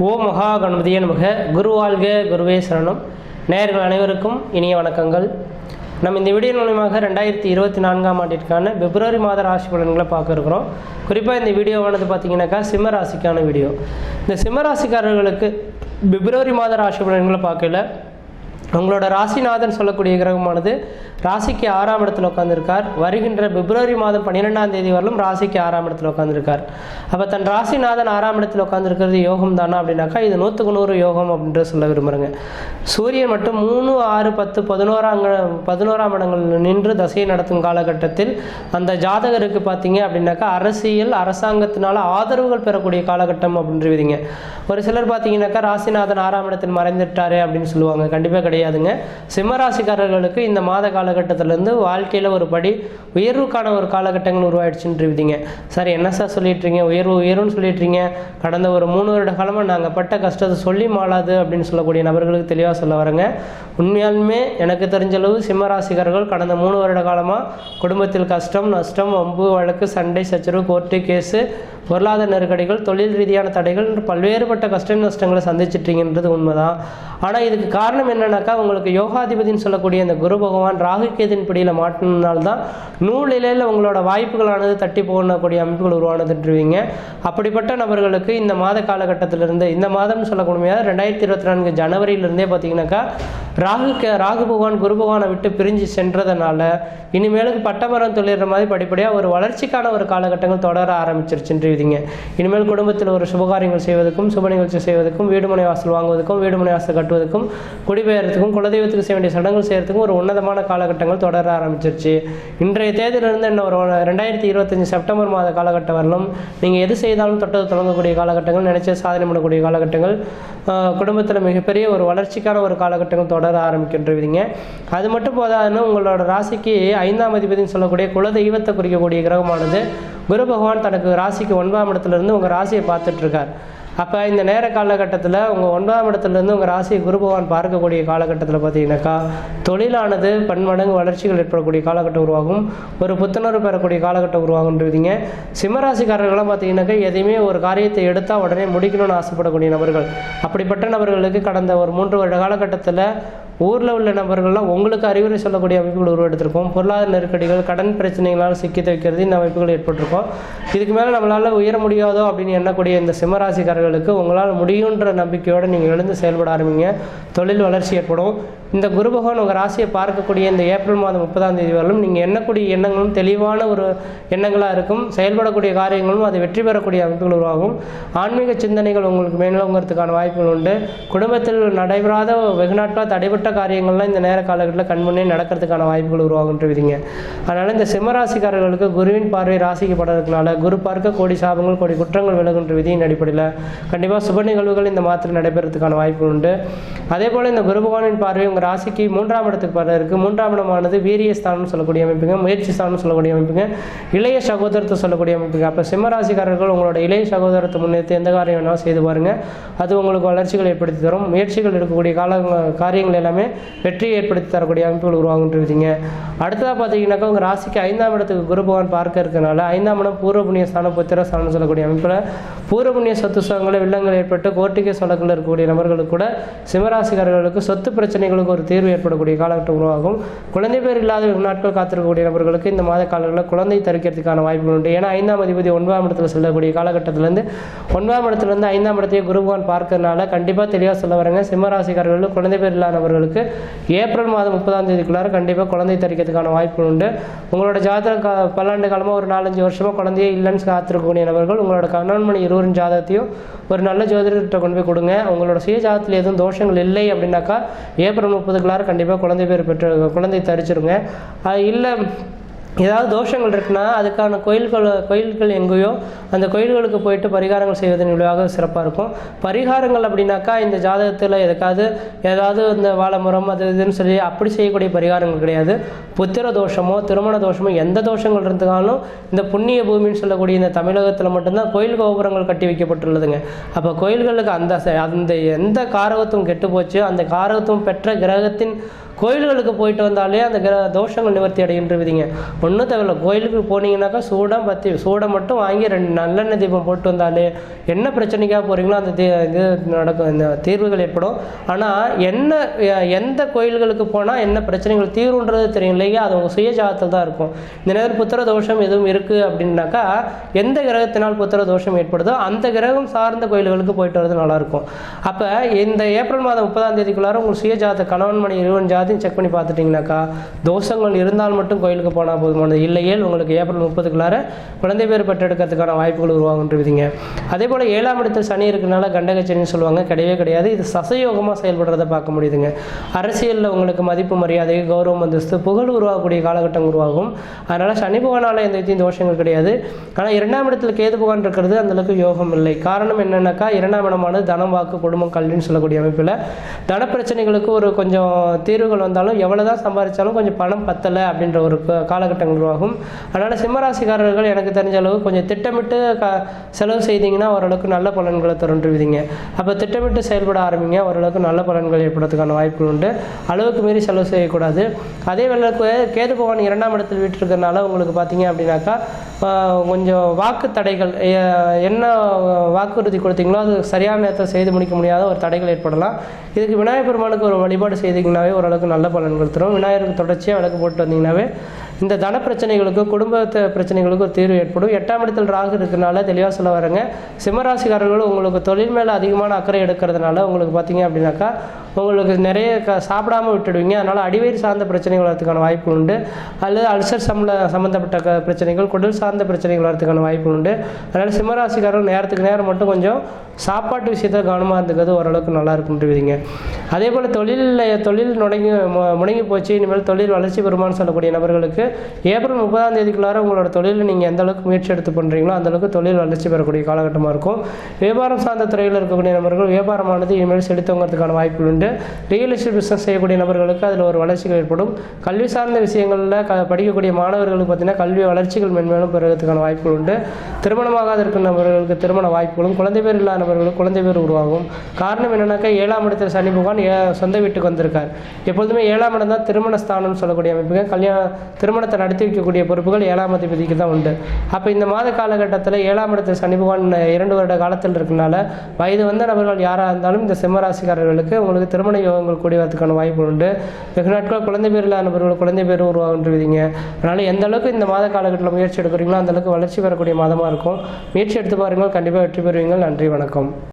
ஓம் மகா கணபதியே நமக. குருவாழ்க, குருவே சரணம். நேயர்கள் அனைவருக்கும் இனிய வணக்கங்கள். நம்ம இந்த வீடியோ மூலமாக 2024ஆம் ஆண்டிற்கான பிப்ரவரி மாத ராசி பலன்களை பார்க்க இருக்கிறோம். குறிப்பாக இந்த வீடியோவானது பார்த்தீங்கன்னாக்கா சிம்ம ராசிக்கான வீடியோ. இந்த சிம்ம ராசிக்காரர்களுக்கு பிப்ரவரி மாத ராசி பலன்களை பார்க்கல உங்களோட ராசிநாதன் சொல்லக்கூடிய கிரகமானது ராசிக்கு 6ஆம் இடத்துல உட்காந்துருக்கார். வருகின்ற பிப்ரவரி மாதம் 12ஆம் தேதி வரலும் ராசிக்கு 6ஆம் இடத்துல உட்காந்துருக்கார். அப்போ தன் ராசிநாதன் 6ஆம் இடத்துல உட்காந்துருக்கிறது யோகம் தானா அப்படின்னாக்கா இது 100க்கு 100 யோகம் அப்படின்ற சொல்ல விரும்புகிறேங்க. சூரியன் மட்டும் 3, 6, 10, 11ஆம் இடங்கள் நின்று தசையை நடத்தும் காலகட்டத்தில் அந்த ஜாதகருக்கு பார்த்தீங்க அப்படின்னாக்கா அரசியல் அரசாங்கத்தினால ஆதரவுகள் பெறக்கூடிய காலகட்டம் அப்படின்றீங்க. ஒரு சிலர் பார்த்தீங்கன்னாக்கா ராசிநாதன் 6ஆம் இடத்தில் மறைந்துட்டாரு அப்படின்னு சொல்லுவாங்க. கண்டிப்பாக கிடையாதுங்க. சிம்மராசிக்காரர்களுக்கு இந்த மாத காலகட்டத்திலேருந்து வாழ்க்கையில் ஒரு படி உயர்வுக்கான ஒரு காலகட்டங்கள் உருவாயிடுச்சுன்றீங்க. சார் என்ன சார் சொல்லிட்டுருங்க, உயர்வுன்னு சொல்லிட்டுருங்க, கடந்த ஒரு 3 வருட காலமாக நாங்கள் பட்ட கஷ்டத்தை சொல்லி மாளாது அப்படின்னு சொல்லக்கூடிய நபர்களுக்கு தெளிவாக சொல்ல வரேங்க. உண்மையாலுமே எனக்கு தெரிஞ்சளவு சிம்மராசிக்காரர்கள் கடந்த 3 வருட காலமாக குடும்பத்தில் கஷ்டம், நஷ்டம், வம்பு, வழக்கு, சண்டை, சச்சரவு, கோர்ட்டு கேஸு, பொருளாதார நெருக்கடிகள், தொழில் ரீதியான தடைகள், பல்வேறுபட்ட கஷ்ட நஷ்டங்களை சந்திச்சிட்றீங்கன்றது உண்மைதான். ஆனால் இதுக்கு காரணம் என்னன்னாக்கா உங்களுக்கு யோகாதிபதினு சொல்லக்கூடிய அந்த குரு பகவான் ராகு கேதின் பிடியில் மாட்டினால்தான் நூலிலையில் உங்களோட வாய்ப்புகளானது தட்டி போகக்கூடிய அமைப்புகள் உருவானதுன்றீங்க. அப்படிப்பட்ட நபர்களுக்கு இந்த மாத காலகட்டத்திலிருந்து, இந்த மாதம்னு சொல்லக்கூடிய 2024 ஜனவரியிலிருந்தே பார்த்தீங்கன்னாக்கா ராகு பகவான் குரு பகவானை விட்டு பிரிஞ்சு சென்றதுனால இனிமேலுக்கு பட்டமரம் தொழிற மாதிரி படிப்படியாக ஒரு வளர்ச்சிக்கான ஒரு காலகட்டங்கள் தொடர ஆரம்பிச்சிருச்சுன்றீங்க. இனிமேல் குடும்பத்தில் ஒரு சுபகாரியங்கள் செய்வதற்கும், சுப நிகழ்ச்சி செய்வதற்கும், வீடுமனை வாசல் வாங்குவதற்கும், வீடுமனை வாசல் கட்டுவதற்கும், குடிபெயர்றதுக்கும், குலதெய்வத்துக்கு செய்ய வேண்டிய சடங்குகள் செய்யறதுக்கும் ஒரு உன்னதமான காலகட்டங்கள் தொடர ஆரம்பிச்சிருச்சு. இன்றைய தேதியிலிருந்து என்ன ஒரு 2025 செப்டம்பர் மாத காலகட்டம் வரலும் நீங்கள் எது செய்தாலும் தொட்டது தொடங்கக்கூடிய காலகட்டங்கள், நினைச்ச சாதனை பண்ணக்கூடிய காலகட்டங்கள், குடும்பத்தில் மிகப்பெரிய ஒரு வளர்ச்சிக்கான ஒரு காலகட்டங்கள் தொடர ஆரம்பிக்கின்றீங்க. அது மட்டும் போதாதுன்னு உங்களோட ராசிக்கு 5ஆம் அதிபதினு சொல்லக்கூடிய குலதெய்வத்தை குறிக்கக்கூடிய கிரகமானது குரு பகவான் தனக்கு ராசிக்கு 9ஆம் இடத்துலேருந்து உங்கள் ராசியை பார்த்துட்டு இருக்கார். அப்போ இந்த நேர காலகட்டத்தில் உங்கள் 9ஆம் இடத்துலேருந்து உங்கள் ராசியை குரு பகவான் பார்க்கக்கூடிய காலகட்டத்தில் பார்த்தீங்கன்னாக்கா தொழிலானது பன்மடங்கு வளர்ச்சிகள் ஏற்படக்கூடிய காலகட்டம் உருவாகும், ஒரு புத்துணர்வு பெறக்கூடிய காலகட்டம் உருவாகுன்றீங்க. சிம்மராசிக்காரர்கள்லாம் பார்த்தீங்கன்னாக்கா எதையுமே ஒரு காரியத்தை எடுத்தால் உடனே முடிக்கணும்னு ஆசைப்படக்கூடிய நபர்கள். அப்படிப்பட்ட நபர்களுக்கு கடந்த ஒரு 3 வருட காலகட்டத்தில் ஊரில் உள்ள நபர்கள்லாம் உங்களுக்கு அறிவுரை சொல்லக்கூடிய அமைப்புகள் உருவெடுத்திருக்கோம். பொருளாதார நெருக்கடிகள், கடன் பிரச்சனைகளால் சிக்கி வைக்கிறது இந்த அமைப்புகள் ஏற்பட்டிருக்கோம். இதுக்கு மேலே நம்மளால் உயர முடியாதோ அப்படின்னு எண்ணக்கூடிய இந்த சிம்மராசிக்காரர்களுக்கு உங்களால் முடியுன்ற நம்பிக்கையோடு நீங்கள் எழுந்து செயல்பட ஆரம்பிங்க. தொழில் வளர்ச்சி ஏற்படும். இந்த குரு பகவான் உங்கள் ராசியை பார்க்கக்கூடிய இந்த ஏப்ரல் மாதம் 30ஆம் தேதி வரலும் நீங்கள் எண்ணக்கூடிய எண்ணங்களும் தெளிவான ஒரு எண்ணங்களாக இருக்கும். செயல்படக்கூடிய காரியங்களும் அதை வெற்றி பெறக்கூடிய அமைப்புகள் உருவாகும். ஆன்மீக சிந்தனைகள் உங்களுக்கு மேலோங்கிறதுக்கான வாய்ப்புகள் உண்டு. குடும்பத்தில் நடைபெறாத வெகு நாட்களாக தடைபட்ட காரியங்கள்லாம் இந்த நேர காலகட்டத்தில் கண்முன்னே நடக்கிறதுக்கான வாய்ப்புகள் உருவாகுன்றீங்க. அதனால் இந்த சிம்மராசிக்காரர்களுக்கு குருவின் பார்வை ராசிக்கு படுறதுனால குரு பார்க்க கோடி சாபங்கள், கோடி குற்றங்கள் விலகுன்ற விதியின் அடிப்படையில் கண்டிப்பாக சுப நிகழ்வுகள் இந்த மாதத்தில் நடைபெறதுக்கான வாய்ப்புகள் உண்டு. அதே போல் இந்த குரு பகவானின் பார்வை உங்கள் ராசிக்கு 3ஆம் இடத்துக்கு பட இருக்குது. 3ஆம் இடமானது வீரிய ஸ்தானம் சொல்லக்கூடிய அமைப்புங்க, முயற்சி ஸ்தானம் சொல்லக்கூடிய அமைப்புங்க, இளைய சகோதரத்தை சொல்லக்கூடிய அமைப்புங்க. அப்போ சிம்மராசிக்காரர்கள் உங்களோட இளைய சகோதரத்தை முன்னேற்றி எந்த காரியம் வேணாலும் செய்து பாருங்கள். அது உங்களுக்கு வளர்ச்சிகள் ஏற்படுத்தி தரும். முயற்சிகள் எடுக்கக்கூடிய காரியங்கள் எல்லாமே வெற்றியை ஏற்படுத்தி தரக்கூடிய அமைப்புகள் உருவாகுன்றீங்க. அடுத்ததாக பார்த்தீங்கன்னாக்கா உங்கள் ராசிக்கு 5ஆம் இடத்துக்கு குரு பகவான் பார்க்க இருக்கிறனால 5ஆம் இடம் பூர்வ புண்ணிய ஸ்தானம், புத்திர ஸ்தானம் சொல்லக்கூடிய அமைப்பில் பூர்வ புண்ணிய சொத்து சுகங்களை வில்லங்கள் ஏற்பட்டு கோர்ட்டுக்கே சொலக்கில் இருக்கக்கூடிய நபர்களுக்கு கூட சிம்மராசிக்காரர்களுக்கு சொத்து பிரச்சனைகளுக்கு ஒரு தீர்வு ஏற்படக்கூடிய காலகட்டம் உருவாகும். குழந்தை பேர் இல்லாத நாட்கள் காத்திருக்கக்கூடிய நபர்களுக்கு இந்த மாத காலங்களில் குழந்தை தரிக்கிறதுக்கான வாய்ப்புகள் உண்டு. ஏன்னா 5ஆம் அதிபதி 9ஆம் இடத்துல செல்லக்கூடிய காலகட்டத்திலேருந்து 9ஆம் இடத்துலேருந்து 5ஆம் இடத்தையே குரு பகவான் பார்க்கறதுனால கண்டிப்பாக தெளிவாக சொல்ல வரேங்க. சிம்மராசிக்காரர்களுக்கு குழந்தை பேர் இல்லாத நபர்களுக்கு ஏப்ரல் மாதம் 30ஆம் தேதிக்குள்ளார கண்டிப்பாக குழந்தை தரிக்கிறதுக்கான வாய்ப்புகள் உண்டு. உங்களோட ஜாதக பல்லாண்டு காலமாக ஒரு 4-5 வருஷமாக குழந்தையே இல்லைன்னு காத்திருக்கக்கூடிய நபர்கள் உங்களோட கணவன்மணி இருவரின் ஜாதகத்தையும் ஒரு நல்ல ஜோதிடர்கிட்ட கொண்டு போய் கொடுங்க. உங்களோட சுய ஜாதகத்தில் எதுவும் தோஷங்கள் இல்லை அப்படின்னாக்கா ஏப்ரல் 30க்குள்ளார கண்டிப்பாக குழந்தை பேர் பெற்று குழந்தை தரிச்சிருங்க. இல்லை ஏதாவது தோஷங்கள் இருக்குன்னா அதுக்கான கோயில்கள் எங்கேயோ அந்த கோயில்களுக்கு போயிட்டு பரிகாரங்கள் செய்வதன் விளைவாக சிறப்பாக இருக்கும். பரிகாரங்கள் அப்படின்னாக்கா இந்த ஜாதகத்தில் ஏதாவது இந்த வாழைமரம் அது இதுன்னு சொல்லி அப்படி செய்யக்கூடிய பரிகாரங்கள் கிடையாது. புத்திர தோஷமோ திருமண தோஷமோ எந்த தோஷங்கள் இருந்தாலும் இந்த புண்ணிய பூமின்னு சொல்லக்கூடிய இந்த தமிழகத்தில் மட்டும்தான் கோயில் கோபுரங்கள் கட்டி வைக்கப்பட்டுள்ளதுங்க. அப்போ கோயில்களுக்கு அந்த எந்த காரகத்துவம் கெட்டு போச்சு, அந்த காரகத்துவம் பெற்ற கிரகத்தின் கோயில்களுக்கு போயிட்டு வந்தாலே அந்த தோஷங்கள் நிவர்த்தி அடைகின்றவிதிங்க. ஒன்றும் தேவையில்லை, கோயிலுக்கு போனீங்கன்னாக்கா சூடை மட்டும் வாங்கி 2 நல்லெண்ணெய் தீபம் போட்டு வந்தாலே என்ன பிரச்சனைக்காக போகிறீங்களோ அந்த இது நடக்கும், இந்த தீர்வுகள் ஏற்படும். ஆனால் எந்த கோயில்களுக்கு போனால் என்ன பிரச்சனைகள் தீர்வுன்றது தெரியும் இல்லையா, அது உங்கள் சுய ஜாதகத்தில் தான் இருக்கும். இந்த நேரம் புத்திர தோஷம் எதுவும் இருக்குது அப்படின்னாக்கா எந்த கிரகத்தினால் புத்திர தோஷம் ஏற்படுதோ அந்த கிரகம் சார்ந்த கோயில்களுக்கு போயிட்டு வரது நல்லாயிருக்கும். அப்போ இந்த ஏப்ரல் மாதம் 30ஆம் தேதிக்குள்ளார உங்கள் சுய ஜாதக கணவன் மணி இருவன் ஜாதியும் செக் பண்ணி பார்த்துட்டிங்கனாக்கா தோஷங்கள் இருந்தால் மட்டும் கோயிலுக்கு போனால் போதுமானது, இல்லையே உங்களுக்கு ஏப்ரல் 30க்குள்ளார குழந்தை பேர் பெற்றெடுக்கிறதுக்கான வாய்ப்புகள் உருவாகுன்றவிதிங்க. அதே போல் 7ஆம் இடத்தில் சனி இருக்கிறனால கண்டகச்சனின்னு சொல்லுவாங்க, கிடையவே கிடையாது. இது சசயோகமாக செயல்படுறதை பார்க்க முடியுதுங்க. அரசியலில் உங்களுக்கு மதிப்பு மரியாதை கௌரவம் அந்தஸ்து புகழ் உருவாகக்கூடிய காலகட்டம் உருவாகும். அதனால் சனி பகவானால் எந்த விதத்தையும் தோஷங்கள் கிடையாது. ஆனால் 2ஆம் இடத்தில் கேது பகவான் இருக்கிறது அந்தளவுக்கு யோகம் இல்லை. காரணம் என்னென்னாக்கா 2ஆம் இடமானது தனம் வாக்கு குடும்பம் கல்வின்னு சொல்லக்கூடிய அமைப்பில் தன பிரச்சனைகளுக்கு ஒரு கொஞ்சம் தீர்வுகள் வந்தாலும் எவ்வளோ தான் சம்பாதிச்சாலும் கொஞ்சம் பணம் பத்தலை அப்படின்ற ஒரு காலகட்டங்கள் உருவாகும். அதனால் சிம்மராசிக்காரர்கள் எனக்கு தெரிஞ்ச அளவு கொஞ்சம் திட்டமிட்டு செலவு செய்தீங்கன்னா ஓரளவுக்கு நல்ல பலன்களை தருன்றுவிதிங்க. அப்போ திட்டமிட்டு செயல்பட ஆரம்பிங்க, ஓரளவுக்கு நல்ல பலன்கள் ஏற்படுறதுக்கான வாய்ப்புகள் உண்டு. அளவுக்கு மீறி செலவு செய்யக்கூடாது. அதே வேளை கேது பகவான் 2ஆம் இடத்தில் வீட்டிருக்கிறதுனால உங்களுக்கு பார்த்தீங்க அப்படின்னாக்கா கொஞ்சம் வாக்கு தடைகள், என்ன வாக்குறுதி கொடுத்தீங்களோ அது சரியான நேரத்தை செய்து முடிக்க முடியாத ஒரு தடைகள் ஏற்படலாம். இதுக்கு விநாயகர் பெருமானுக்கு ஒரு வழிபாடு செய்தீங்கன்னாவே ஓரளவுக்கு நல்ல பலன்கள் தரும். விநாயகருக்கு தொடர்ச்சியாக விளக்கு போட்டு வந்தீங்கன்னாவே இந்த தன பிரச்சனைகளுக்கு குடும்பத்து பிரச்சனைகளுக்கு ஒரு தீர்வு ஏற்படும். 8ஆம் இடத்தில் ராகு இருக்கிறனால தெளிவாக சொல்ல வரங்க, சிம்மராசிக்காரர்களும் உங்களுக்கு தொழில் மேலே அதிகமான அக்கறை எடுக்கிறதுனால உங்களுக்கு பார்த்தீங்க அப்படின்னாக்கா உங்களுக்கு நிறைய சாப்பிடாமல் விட்டுடுவீங்க. அதனால் அடிவயிறு சார்ந்த பிரச்சனைகள் வரதுக்கான வாய்ப்புகள் உண்டு. அல்லது அல்சர் சம்மந்தப்பட்ட பிரச்சனைகள், குடல் சார்ந்த பிரச்சனைகள் வரதுக்கான வாய்ப்புகள் உண்டு. அதனால் சிம்மராசிக்காரர்கள் நேரத்துக்கு நேரம் மட்டும் கொஞ்சம் சாப்பாட்டு விஷயத்தில் கவனமாக இருந்துக்கிறது ஓரளவுக்கு நல்லா இருக்குன்ட்டுவிதிங்க. அதே போல் தொழில் முடங்கி போச்சு, இனிமேல் தொழில் வளர்ச்சி பெறுமான்னு சொல்லக்கூடிய நபர்களுக்கு ஏப்ரல் 30ஆம் தேதிக்குள்ளார உங்களோட தொழிலில் நீங்கள் எந்த அளவுக்கு முயற்சி எடுத்து பண்ணுறீங்களோ அந்தளவுக்கு தொழில் வளர்ச்சி பெறக்கூடிய காலகட்டமாக இருக்கும். வியாபாரம் சார்ந்த துறையில் இருக்கக்கூடிய நபர்கள் வியாபாரமானது இனிமேல் செலுத்துவதற்கான வாய்ப்புகள் உண்டு. ரியல் எஸ்டேட் பிஸ்னஸ் செய்யக்கூடிய நபர்களுக்கு அதில் ஒரு வளர்ச்சிகள் ஏற்படும். கல்வி சார்ந்த விஷயங்களில் படிக்கக்கூடிய மாணவர்களுக்கு பார்த்தீங்கன்னா கல்வி வளர்ச்சிகள் மென்மேலும் பெறுவதற்கான வாய்ப்புகள் உண்டு. திருமணமாகாத இருக்கிற நபர்களுக்கு திருமண வாய்ப்புகளும், குழந்தை பேர் இல்லாத நபர்களுக்கு குழந்தை பேர் உருவாகும். காரணம் என்னன்னாக்கா 7ஆம் இடத்தில் சனி பகவான் சொந்த வீட்டுக்கு வந்திருக்கார். எப்பொழுதுமே 7ஆம் இடம் தான் திருமண ஸ்தானம் சொல்லக்கூடிய அமைப்புகள், திருமணத்தை நடத்தி வைக்கக்கூடிய பொறுப்புகள் 7ஆம் அதிபதிக்கு தான் உண்டு. அப்போ இந்த மாத காலகட்டத்தில் 7ஆம் இடத்தில் சனி பகவான் 2 வருட காலத்தில் இருக்கனால வயது வந்த நபர்கள் யாராக இருந்தாலும் இந்த சிம்மராசிக்காரர்களுக்கு உங்களுக்கு திருமண யோகங்கள் கூடி வரதுக்கான வாய்ப்பு உண்டு. வெகு நாட்கள் குழந்தை பேர் இல்லாத நபர்கள் குழந்தை பேர் உருவாகுன்றீங்க. அதனால் எந்த அளவுக்கு இந்த மாத காலகட்டத்தில் முயற்சி எடுக்கிறீங்களோ அந்த அளவுக்கு வளர்ச்சி பெறக்கூடிய மாதமாக இருக்கும். முயற்சி எடுத்து பாருங்கள், கண்டிப்பாக வெற்றி பெறுவீங்கள். நன்றி, வணக்கம்.